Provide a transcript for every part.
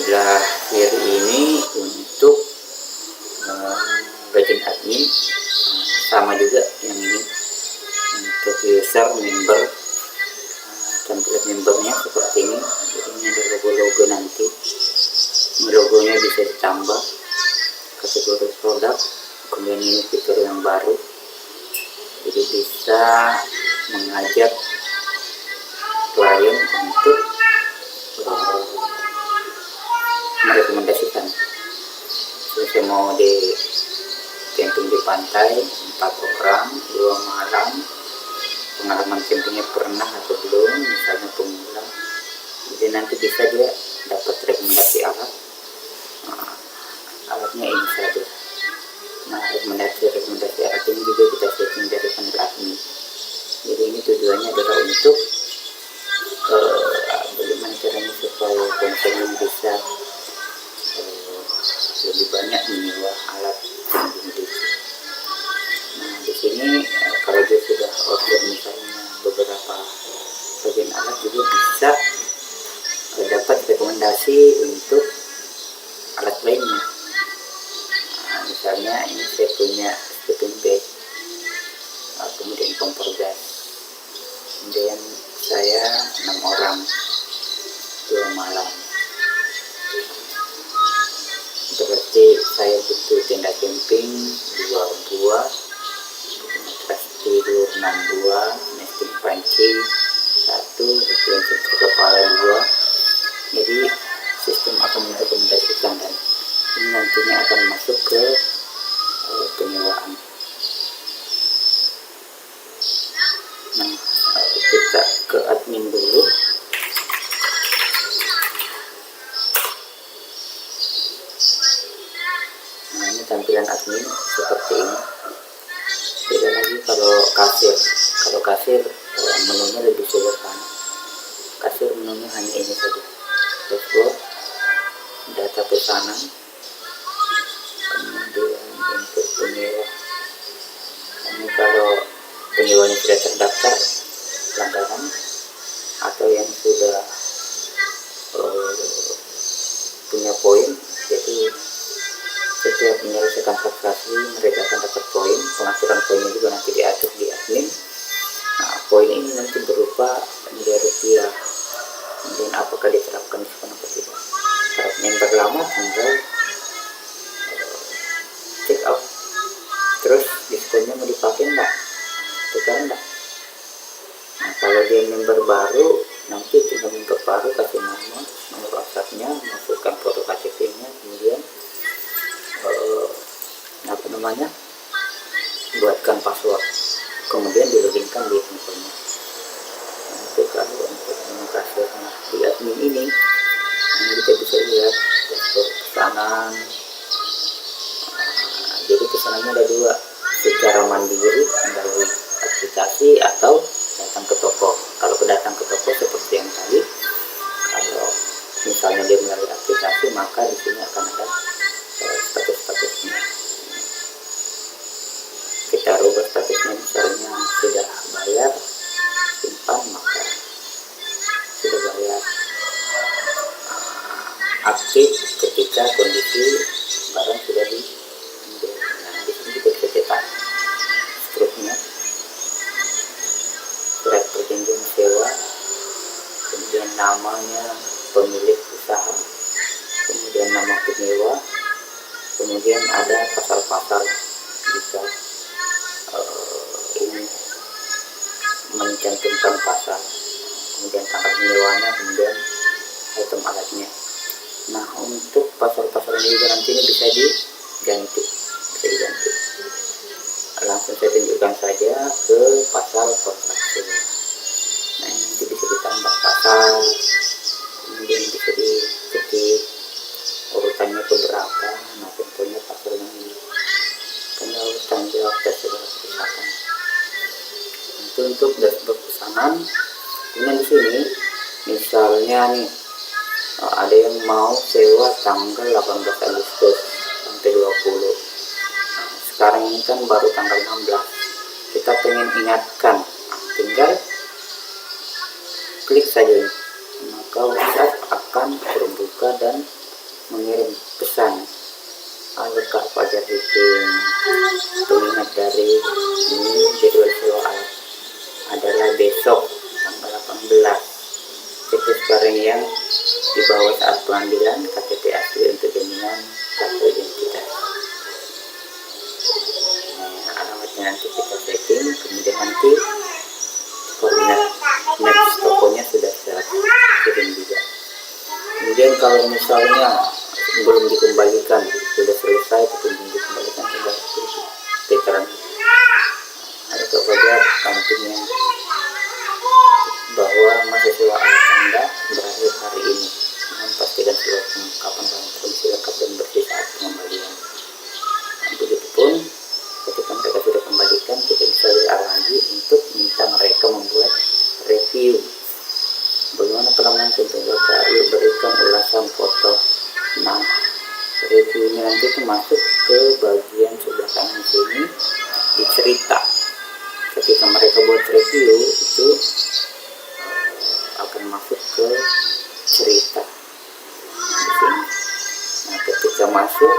sebelah kiri ini untuk bagian admin, sama juga yang ini untuk user member. Template membernya seperti ini. Jadi ini ada logo-logo, nanti ini logonya bisa ditambah kategori produk. Kemudian ini fitur yang baru, jadi bisa mengajak klien untuk merekomendasikan. Saya mau di camping di pantai 4 orang 2 malam, pengalaman campingnya pernah atau belum, misalnya pemula. Jadi nanti bisa dia dapat rekomendasi alatnya ini saja. Nah, rekomendasi alat ini juga kita setting dari panel admin. Jadi ini tujuannya adalah untuk bagaimana caranya supaya konsumen bisa lebih banyak menyewa alat camping di sini. Nah, di sini kalau dia sudah order misalnya beberapa bagian alat, juga bisa dapat rekomendasi untuk alat lainnya. Nah, misalnya ini saya punya sleeping bag, kemudian kompor gas, kemudian saya 6 orang 2 malam, berarti saya butuh tenda camping 2 buah, matras tidur 6 buah, nesting panci 1, dan senter kepala 2. Jadi sistem akan merekomendasikan, dan ini nantinya akan masuk ke penyewaan. Nah, kita ke admin dulu. Nah, ini tampilan admin seperti ini. Beda lagi kalau kasir. Kalau kasir menunya lebih sederhana. Kasir menunya hanya ini saja: dashboard, data pesanan, kemudian untuk penyewa. Ini kalau penyewanya sudah terdaftar langganan atau yang sudah punya poin, jadi setiap menyelesaikan transaksi mereka akan dapat poin. Pengaturan poinnya juga nanti diatur di admin. Nah, poin ini nanti berupa nilai rupiah, kemudian apakah diterapkan diskon atau tidak. Para member lama tinggal check out, terus diskonnya mau dipakai enggak, tukar enggak. Nah, kalau dia member baru, nanti tinggal member baru kasih nomor WhatsApp-nya, masukkan foto KTP-nya, kemudian buatkan password, kemudian diloginkan di handphonenya. Nah, itu kalau untuk kasir. Nah, di admin ini kita bisa lihat dashboard pesanan. Jadi pesanannya ada 2, secara mandiri melalui aplikasi atau datang ke toko. Kalau datang ke toko seperti yang tadi, kalau misalnya dia melalui aplikasi, maka di sini akan ada status-statusnya. Kita rubah statusnya, misalnya sudah bayar simpan, maka sudah bayar. Aktif ketika kondisi barang sudah diambil. Nah, di sini kita bisa cetak struknya, surat perjanjian sewa, kemudian namanya pemilik usaha, kemudian nama penyewa, kemudian ada pasal-pasal bisa ini mencantumkan pasal, kemudian tanggal penyewanya, kemudian item alatnya. Nah, untuk pasal-pasal ini juga nanti ini bisa diganti. Langsung saya tunjukkan saja ke pasal kontrak sewa. Nah, ini nanti bisa ditambah pasal, kemudian bisa diketik urutannya ke berapa. Nah, contohnya pasalnya ini tanggung jawab dan segala kerusakan. Itu untuk dashboard pesanan. Kemudian di sini misalnya nih, ada yang mau sewa tanggal 18 Agustus sampai 20. Nah, sekarang ini kan baru tanggal 16. Kita pengen ingatkan, tinggal klik saja ini, maka WhatsApp akan terbuka dan mengirim pesan, halo Kak Fajar Hiding, pengingat dari ini jadwal sewa alat adalah besok tanggal 18. Tikus barang yang dibawa saat pengambilan KTP asli untuk jaminan kartu identitas. Alamatnya nanti kita setting, kemudian nanti koordinat next tokonya sudah saya kirim juga. Kemudian kalau misalnya belum dikembalikan, sudah selesai tapi belum dikembalikan, sudah veteran ada kepada kantornya bahwa masa sewa alat Anda berakhir hari ini. Mohon pastikan seluruh pengungkapan dalam kondisi lengkap dan bersih saat pengembalian. Begitupun ketika mereka sudah kembalikan, kita bisa lihat lagi untuk minta mereka membuat review. Bagaimana penampilan contoh Bapak? Yuk berikan ulasan foto. Nah, reviewnya nanti itu masuk ke bagian sebelah kanan sini di cerita. Ketika mereka buat review itu akan masuk ke cerita di sini. Nah, ketika masuk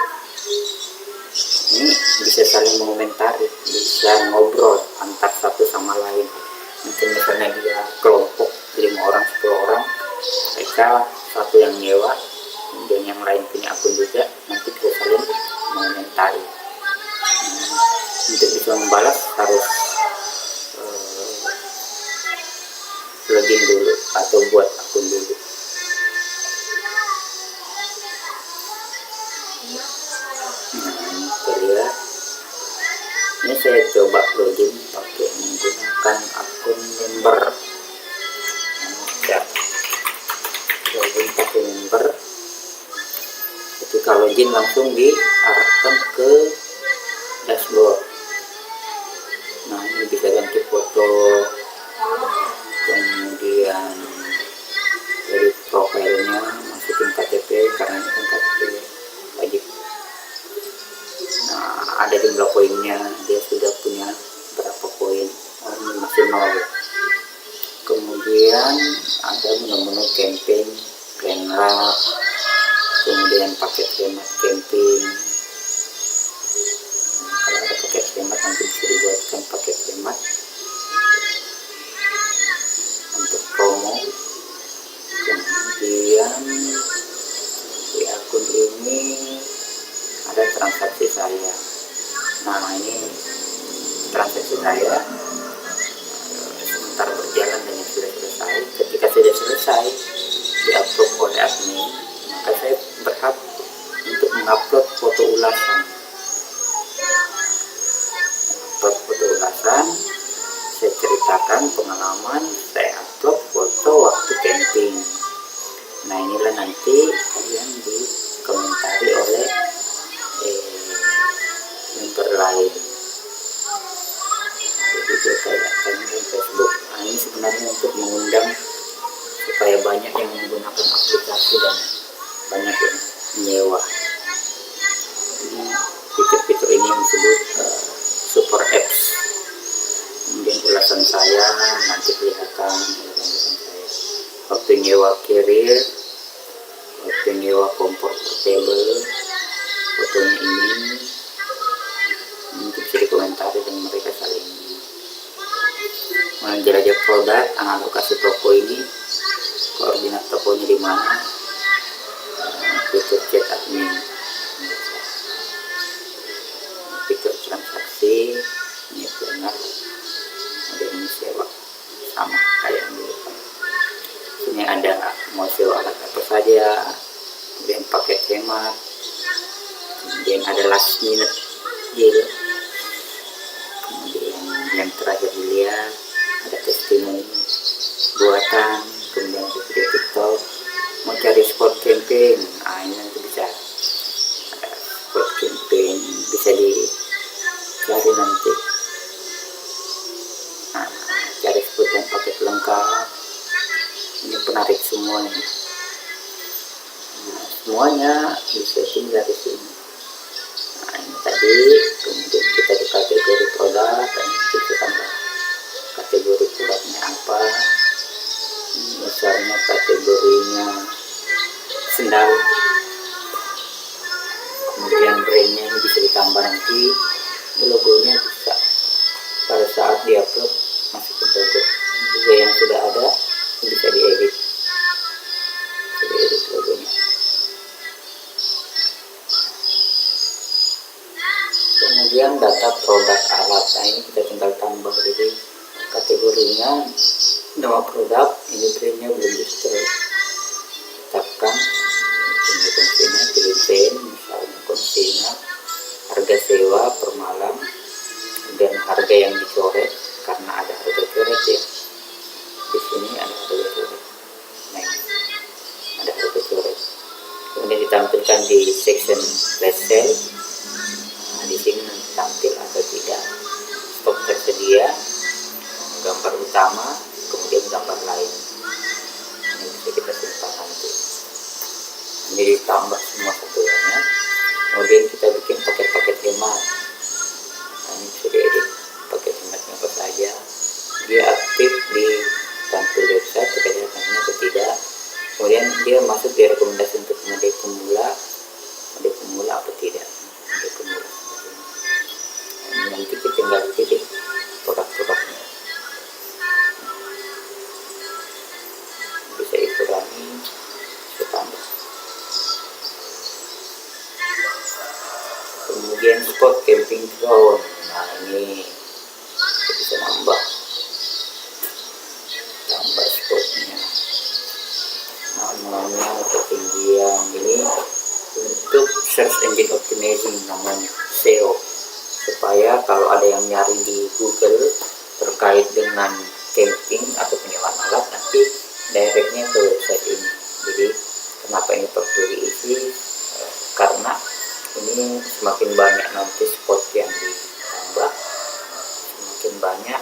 ini bisa saling mengomentari, bisa ngobrol antar satu sama lain. Mungkin misalnya dia kelompok 5 orang, 10 orang, mereka satu yang nyewa dan yang lain punya akun juga, nanti bisa saling mengomentari. Untuk bisa membalas harus login dulu atau buat akun dulu. Kita lihat. Ini saya coba login pakai menggunakan akun member. Ya, login pakai member. Ketika login langsung diarahkan ke dashboard. Nah, ini bisa ganti foto, kemudian dari profilnya masukin KTP karena ini kan KTP wajib. Nah, ada jumlah poinnya, dia sudah punya berapa poin, ini masih 0. Kemudian ada menu-menu camping, plan lab, kemudian paket hemat camping. Kalau ada paket hemat nanti bisa dibuatkan paket hemat untuk promo. Kemudian di akun ini ada transaksi saya. Nah, ini transaksi saya sebentar berjalan dan sudah selesai. Ketika sudah selesai diupload oleh admin, maka saya berhak untuk mengupload foto ulasan. Upload foto ulasan, saya ceritakan pengalaman, saya upload foto waktu camping. Nah, inilah nanti yang dikomentari oleh member lain. Jadi juga kayak Facebook. Nah, ini sebenarnya untuk mengundang supaya banyak yang menggunakan aplikasi dan banyak yang menyewa. Ini fitur-fitur ini yang disebut super apps. Kemudian ulasan saya nanti kelihatan ulasan saya. Waktu nyewa carrier, waktu nyewa kompor portable, fotonya ini mungkin bisa dikomentari dan mereka saling menjelajah produk, lokasi toko ini, koordinat tokonya di mana, fitur chat admin, fitur transaksi, ini planner, kemudian ini sewa sama kayak yang dulu. Ini ada mau sewa alat apa saja, kemudian paket hemat, kemudian ada last minute deal, kemudian yang terakhir dilihat ada testimoni buatan, kemudian video TikTok, mau cari spot camping, nah ini nanti bisa ada spot camping, bisa dicari nanti. Nah, cari spot yang paket lengkap, ini penarik semuanya. Nah, semuanya disetting dari sini. Nah, ini tadi, kemudian kita di kategori produk, dan kita tambah kategori produknya apa. Misalnya kategorinya sendal, brandnya ini bisa ditambah nanti, logonya bisa pada saat diupload masukin logo. Juga yang sudah ada bisa diedit logonya. Kemudian data produk alat, nah ini kita tinggal tambah, jadi kategorinya nama produk, ini brandnya belum ditetapkan, ini konsinya pilih brand, misalnya konsinya harga sewa per malam, dan harga yang dicoret karena ada harga coret ya, di sini ada harga coret, nah ini ada harga coret. Kemudian ditampilkan di section flash sale. Nah, di sini nanti tampil atau tidak, stok tersedia, gambar utama, kemudian gambar lain. Ini bisa kita simpan nanti. Ini ditambah semua satuannya. Kemudian kita bikin paket-paket hemat. Nah, ini bisa diedit paket hematnya apa saja. Dia aktif di tampil website, kegiatannya atau tidak. Kemudian dia masuk di rekomendasi untuk mode pemula apa tidak, mode pemula. Nanti kita tinggal pilih produk-produknya, bisa dikurangi, bisa tambah. Kemudian spot camping ground, nah ini kita bisa tambah spotnya, namanya, ketinggian, ini untuk search engine optimizing namanya, SEO, supaya kalau ada yang nyari di Google terkait dengan camping atau penyewaan alat, nanti directnya ke website ini. Jadi kenapa ini perlu diisi, karena ini semakin banyak nanti spot yang ditambah, semakin banyak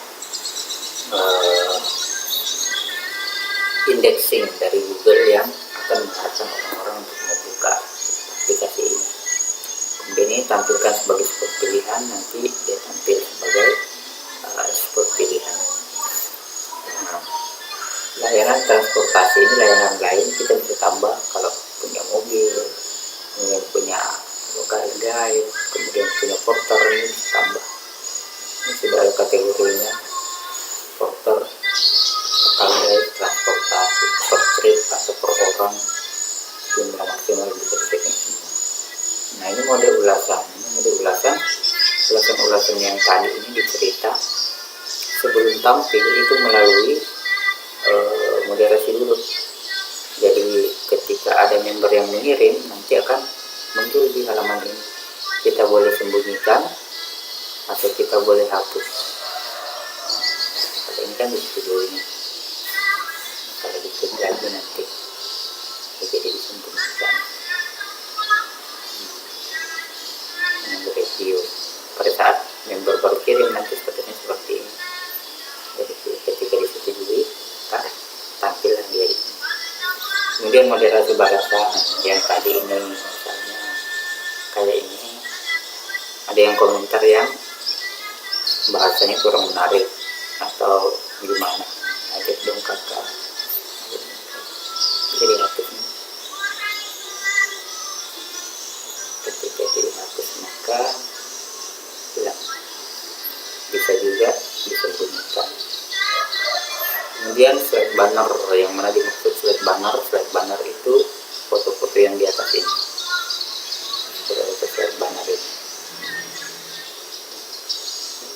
indexing dari Google yang akan mengharapkan orang-orang untuk membuka aplikasi ini. Kemudian ini tampilkan sebagai spot pilihan, nanti dia tampil sebagai spot pilihan. Nah, layanan transportasi ini layanan lain kita bisa tambah kalau punya mobil, kemudian punya lokal guide, kemudian punya porter, ini bisa tambah. Ini sudah ada kategorinya, porter, lokal guide, transportasi, per trip atau per orang, jumlah maksimal bisa disetting semua. Nah ini mode ulasan, ulasan yang tadi ini dicerita sebelum tampil itu melalui moderasi dulu. Jadi ketika ada member yang mengirim, nanti akan muncul di halaman ini. Kita boleh sembunyikan atau kita boleh hapus. Kalau ini kan di videonya, kalau diklik lagi nanti jadi disembunyikan. Review pada saat member baru kirim nanti sepertinya seperti ini. Jadi ketika disetujui tampil dia di sini. Kemudian moderasi bahasa yang tadi ini, misalnya kayak ini, ada yang komentar yang bahasanya kurang menarik atau gimana, ajak dong kakak, jadi hapus. Ketika dihapus maka hilang, bisa juga disembunyikan. Kemudian slide banner, yang mana dimaksud slide banner itu foto-foto yang di atas ini, slide banner ini.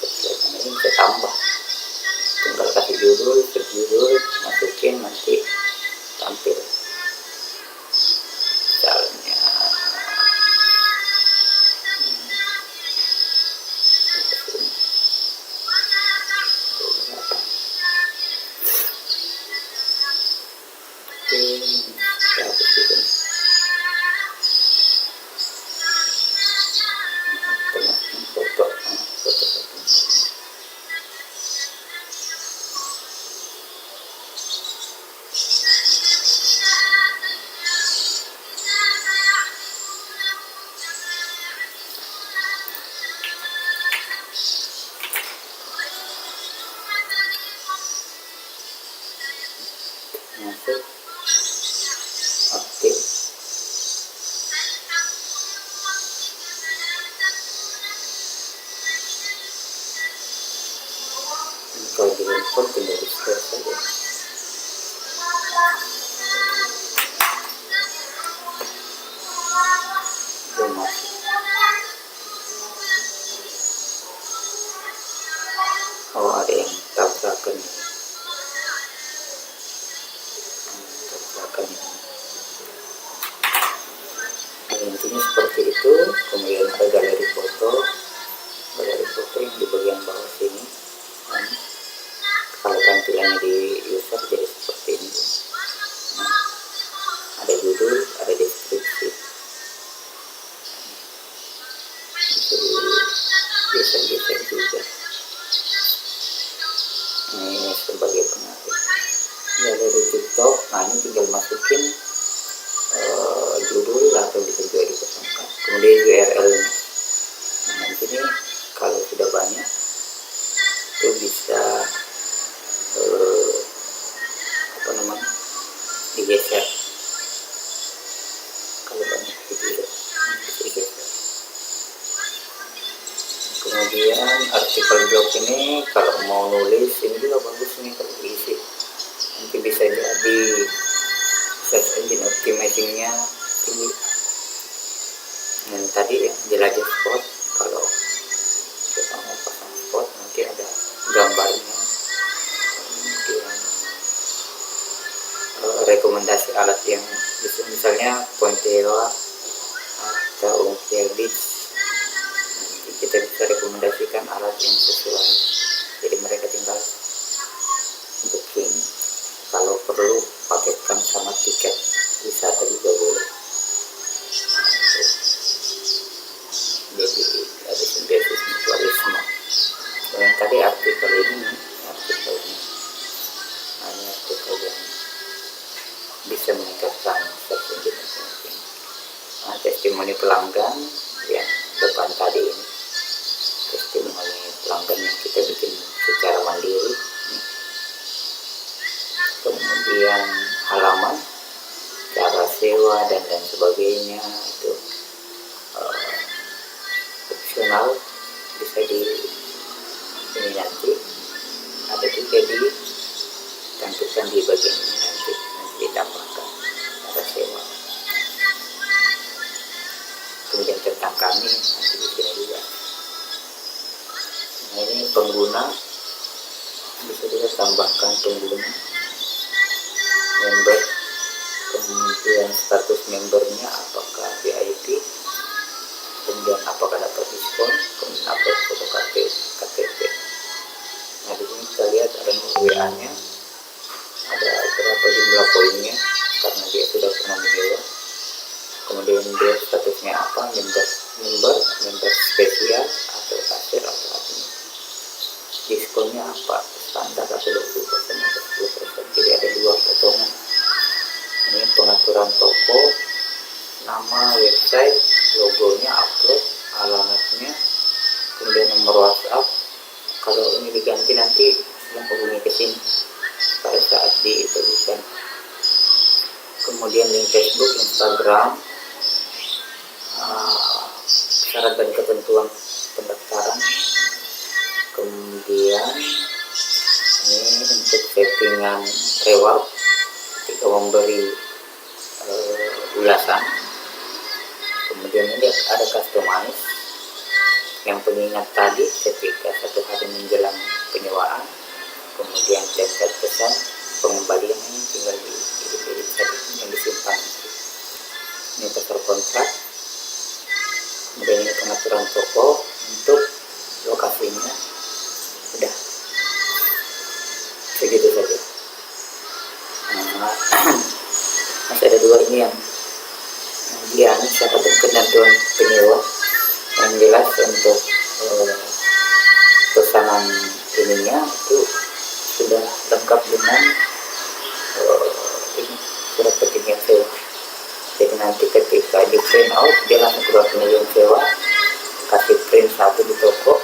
Slide banner ini bisa tambah, tinggal kasih judul, subjudul, masukin, nanti tampil. Misalnya tambahkan ini. Nah, intinya seperti itu. Kemudian ada galeri foto yang di bagian bawah sini. Nah, kalau tampilannya di user jadi seperti ini. Nah, ada judul, ada deskripsi, bisa geser juga. Ini sebagai pengatur. Galeri TikTok, nah ini tinggal masukin judul atau bisa juga dikosongkan. Kemudian URL-nya. Nah, di sini kalau sudah banyak itu bisa digeser. Kalau banyak gitu ya, digeser. Kemudian artikel blog ini kalau mau nulis ini juga bagus nih kalau diisi. Nanti bisa jadi search engine optimizing-nya tinggi. Dan tadi ya jelajah spot, kalau kita mau pasang spot nanti ada gambarnya. Kemudian rekomendasi alat yang bisa, misalnya Pointera atau Ungkiabit, nanti kita bisa rekomendasikan alat yang sesuai. Jadi mereka tinggal booking. Kalau perlu paketkan sama tiket wisata juga boleh. Jadi ada sintesis mutualisme. Dan tadi artikel ini, hanya artikel yang bisa meningkatkan search engine optimizing. Nah, testimoni pelanggan yang depan tadi ini, testimoni pelanggan yang kita bikin secara mandiri. Kemudian halaman, cara sewa dan lain sebagainya itu opsional, bisa di ini nanti ada juga ditampilkan di bagian ini, nanti ditambahkan cara sewa. Kemudian tentang kami nanti di sini juga. Nah, ini pengguna, bisa kita tambahkan pengguna, member, kemudian status membernya apakah VIP, kemudian apakah dapat diskon, kemudian upload foto KTP. Nah, di sini kita lihat ada nomor WA-nya, ada berapa jumlah poinnya karena dia sudah pernah menyewa. Kemudian dia statusnya apa, member spesial atau kasir atau admin. Diskonnya apa, standar atau 20% atau 10%. Jadi ada dua potongan. Ini pengaturan toko, nama, website, logonya, upload, alamatnya, kemudian nomor WhatsApp. Kalau ini diganti nanti menghubungi ke sini pada saat diperlukan. Kemudian link Facebook, Instagram, syarat dan ketentuan pendaftaran. Kemudian ini untuk settingan reward ketika memberi ulasan. Kemudian ini ada customize yang pengingat tadi ketika 1 hari menjelang penyewaan. Kemudian template pesan, pengembalian ini tinggal di tadi yang disimpan. Ini daftar kontrak. Kemudian ini pengaturan toko, untuk lokasinya udah segitu saja. Nah, masih ada dua ini yang kemudian syarat dan ketentuan penyewa. Yang jelas untuk pesanan ininya itu sudah lengkap dengan ini surat perjanjian sewa. Jadi nanti ketika di print out dia langsung keluar penilaian sewa, kasih print satu di toko,